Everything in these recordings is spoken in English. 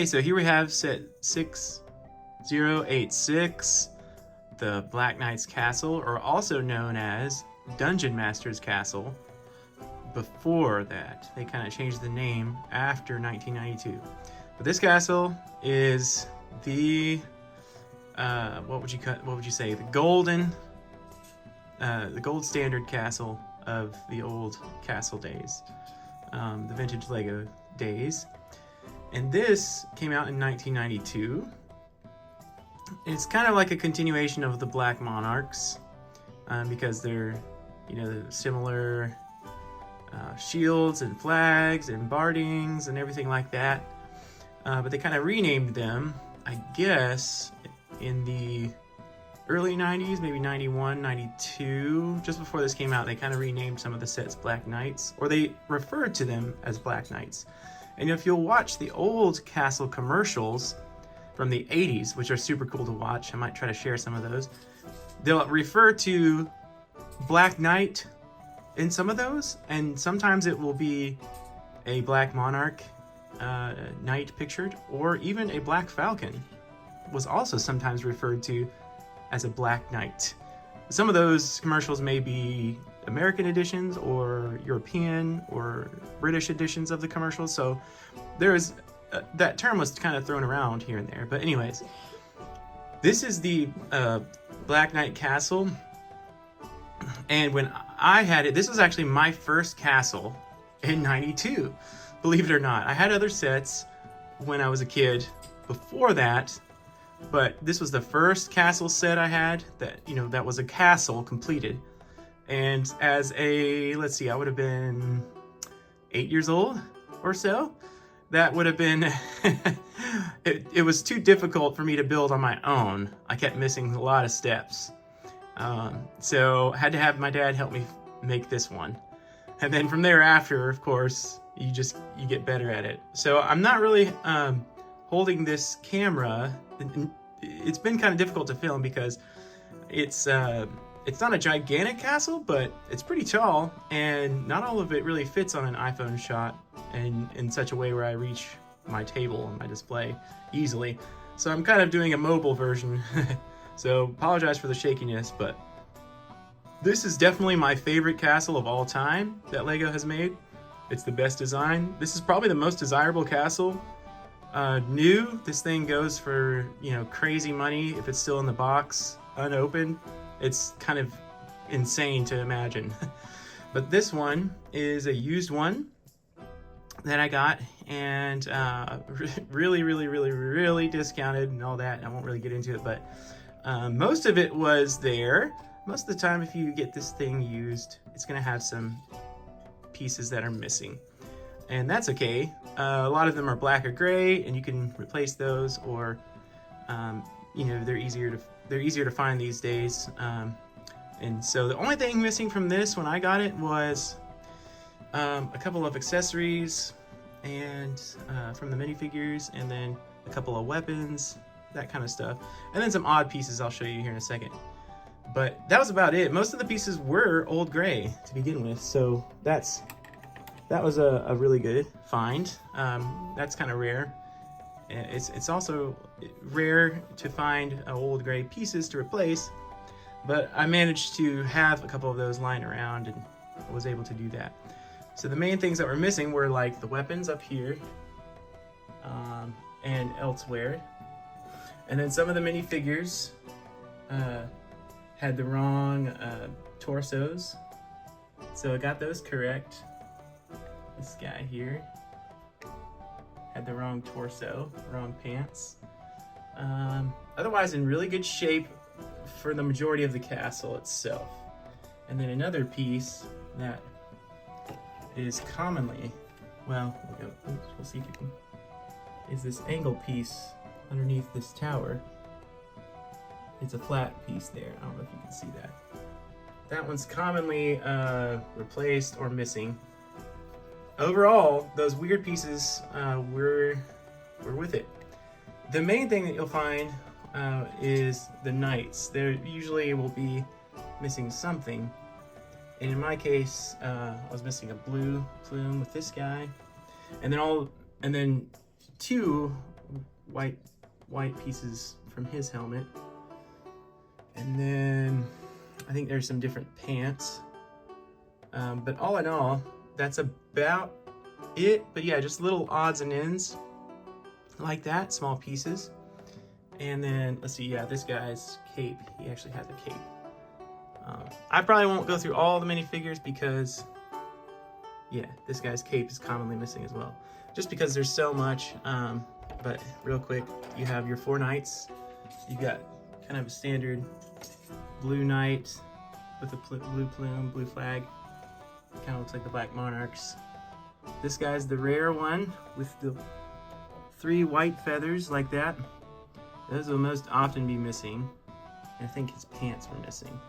Okay, so here we have set 6086, the Black Knight's Castle, or also known as Dungeon Master's Castle. Before that, they kind of changed the name after 1992. But this castle is the what would you say? The gold standard castle of the old castle days, the vintage Lego days. And this came out in 1992. It's kind of like a continuation of the Black Monarchs, because they're, similar shields and flags and bardings and everything like that. But they kind of renamed them, I guess, in the early 90s, maybe 91, 92. Just before this came out, they kind of renamed some of the sets Black Knights, or they referred to them as Black Knights. And if you'll watch the old castle commercials from the 80s, which are super cool to watch, I might try to share some of those, they'll refer to Black Knight in some of those, and sometimes it will be a Black Monarch knight pictured, or even a Black Falcon was also sometimes referred to as a Black Knight. Some of those commercials may be American editions or European or British editions of the commercials, so there's that term was kind of thrown around here and there. But anyways, this is the Black Knight Castle, and when I had it, this was actually my first castle in 92, believe it or not. I had other sets when I was a kid before that, but this was the first castle set I had that, that was a castle completed. And as let's see, I would have been 8 years old or so. That would have been, it was too difficult for me to build on my own. I kept missing a lot of steps. So I had to have my dad help me make this one. And then from thereafter, of course, you get better at it. So I'm not really holding this camera. It's been kind of difficult to film because it's not a gigantic castle, but it's pretty tall, and not all of it really fits on an iPhone shot in such a way where I reach my table and my display easily. So I'm kind of doing a mobile version. So apologize for the shakiness, but this is definitely my favorite castle of all time that LEGO has made. It's the best design. This is probably the most desirable castle. New, this thing goes for, crazy money if it's still in the box, unopened. It's kind of insane to imagine. But this one is a used one that I got, and really, really, really, really discounted and all that. I won't really get into it, but most of it was there. Most of the time, if you get this thing used, it's going to have some pieces that are missing, and that's okay. A lot of them are black or gray, and you can replace those, or they're easier to find these days. And so the only thing missing from this when I got it was a couple of accessories and from the minifigures, and then a couple of weapons, that kind of stuff, and then some odd pieces I'll show you here in a second. But that was about it. Most of the pieces were old gray to begin with, so that was a really good find. That's kind of rare. It's also rare to find old gray pieces to replace, but I managed to have a couple of those lying around and was able to do that. So the main things that were missing were like the weapons up here and elsewhere, and then some of the minifigures had the wrong torsos, so I got those correct. This guy here had the wrong torso, wrong pants. Otherwise in really good shape for the majority of the castle itself. And then another piece that is commonly, we'll see if you can, is this angle piece underneath this tower. It's a flat piece there. I don't know if you can see that. That one's commonly replaced or missing. Overall, those weird pieces were with it. The main thing that you'll find is the knights. There usually will be missing something. And in my case, I was missing a blue plume with this guy, and then two white pieces from his helmet. And then I think there's some different pants. But all in all, that's about it. But yeah, just little odds and ends like that, small pieces. And then let's see, yeah, this guy's cape, he actually has a cape. I probably won't go through all the minifigures because, yeah, this guy's cape is commonly missing as well, just because there's so much. But real quick, you have your 4 knights. You got kind of a standard blue knight with a blue plume, blue flag. Kind of looks like the Black Monarchs. This guy's the rare one with the 3 white feathers like that. Those will most often be missing. I think his pants were missing.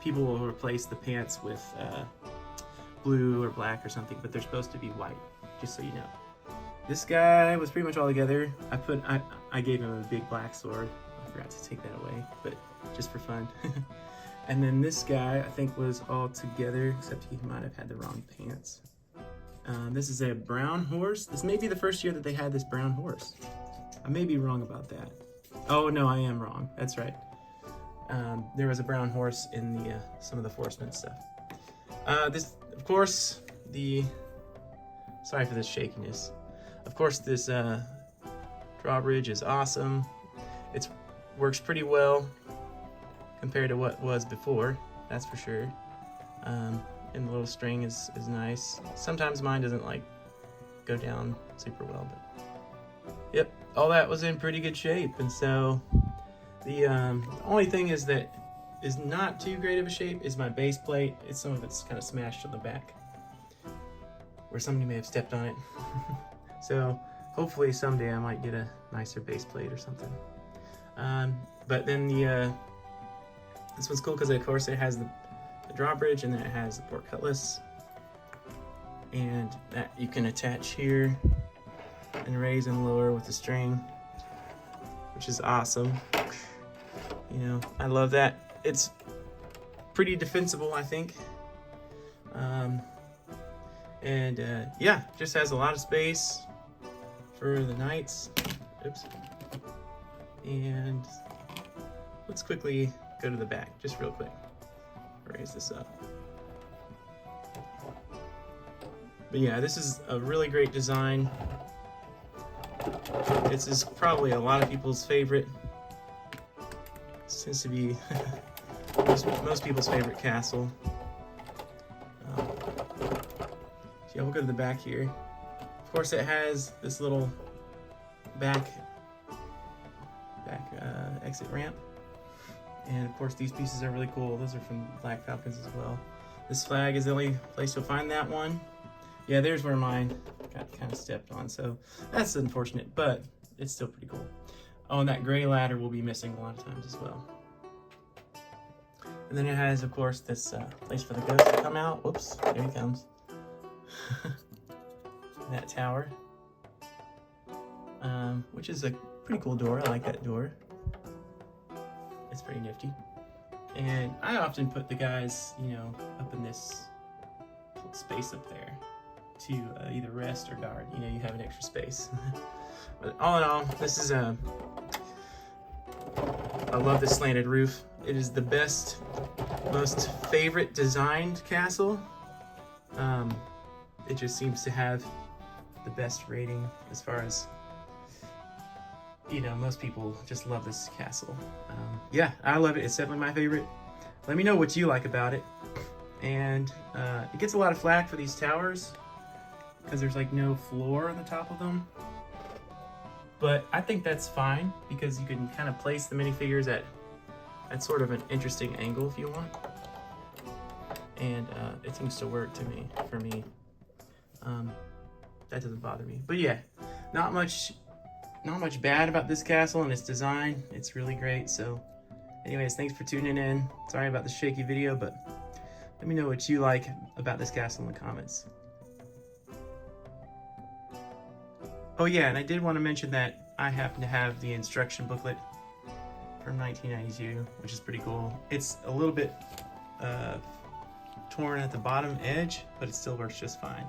People will replace the pants with blue or black or something, but they're supposed to be white, just so you know. This guy was pretty much all together. I gave him a big black sword. I forgot to take that away, but just for fun. And then this guy, I think, was all together, except he might have had the wrong pants. This is a brown horse. This may be the first year that they had this brown horse. I may be wrong about that. Oh no, I am wrong. That's right. There was a brown horse in the some of the Forcemen stuff. This, of course, sorry for this shakiness. Of course, this drawbridge is awesome. It works pretty well compared to what was before, that's for sure. And the little string is nice. Sometimes mine doesn't like go down super well, but yep, all that was in pretty good shape. And so the only thing is that is not too great of a shape is my base plate. Some of it's kind of smashed on the back where somebody may have stepped on it. So hopefully someday I might get a nicer base plate or something. But then this one's cool because of course it has the drawbridge, and then it has the port cutlass, and that you can attach here and raise and lower with the string, which is awesome. You know, I love that. It's pretty defensible, I think. Yeah, just has a lot of space for the knights. Oops. And let's quickly go to the back, just real quick. Raise this up. But yeah, this is a really great design. This is probably a lot of people's favorite. Seems to be most people's favorite castle. Yeah, we'll go to the back here. Of course, it has this little back exit ramp. And of course, these pieces are really cool. Those are from Black Falcons as well. This flag is the only place you'll find that one. Yeah, there's where mine got kind of stepped on, so that's unfortunate, but it's still pretty cool. Oh, and that gray ladder will be missing a lot of times as well. And then it has, of course, this place for the ghost to come out. Whoops, there he comes. That tower, which is a pretty cool door. I like that door. It's pretty nifty. And I often put the guys, you know, up in this space up there to either rest or guard. You know, you have an extra space. But all in all, this is I love this slanted roof. It is the best, most favorite designed castle. It just seems to have the best rating as far as, you know, most people just love this castle. Yeah, I love it. It's definitely my favorite. Let me know what you like about it. And it gets a lot of flack for these towers because there's like no floor on the top of them. But I think that's fine because you can kind of place the minifigures at sort of an interesting angle if you want. And it seems to work for me. That doesn't bother me. But yeah, not much bad about this castle and its design. It's really great. So anyways, thanks for tuning in. Sorry about the shaky video, but let me know what you like about this castle in the comments. Oh yeah, and I did want to mention that I happen to have the instruction booklet from 1992, which is pretty cool. It's a little bit torn at the bottom edge, but it still works just fine.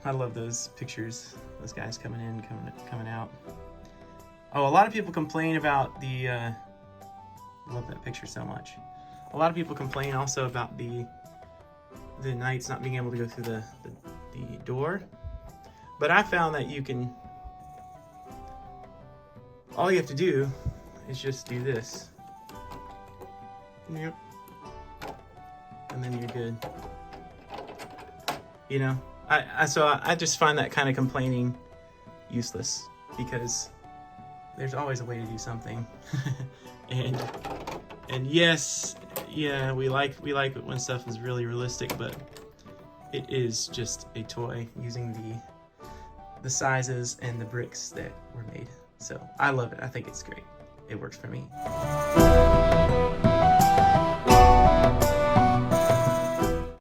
I love those pictures. Those guys coming in, coming out. Oh, a lot of people complain about the. I love that picture so much. A lot of people complain also about the knights not being able to go through the door. But I found that you can. All you have to do is just do this. Yep. And then you're good. You know, I just find that kind of complaining useless, because there's always a way to do something. and yes, yeah, we like it when stuff is really realistic, but it is just a toy using the sizes and the bricks that were made. So I love it. I think it's great. It works for me.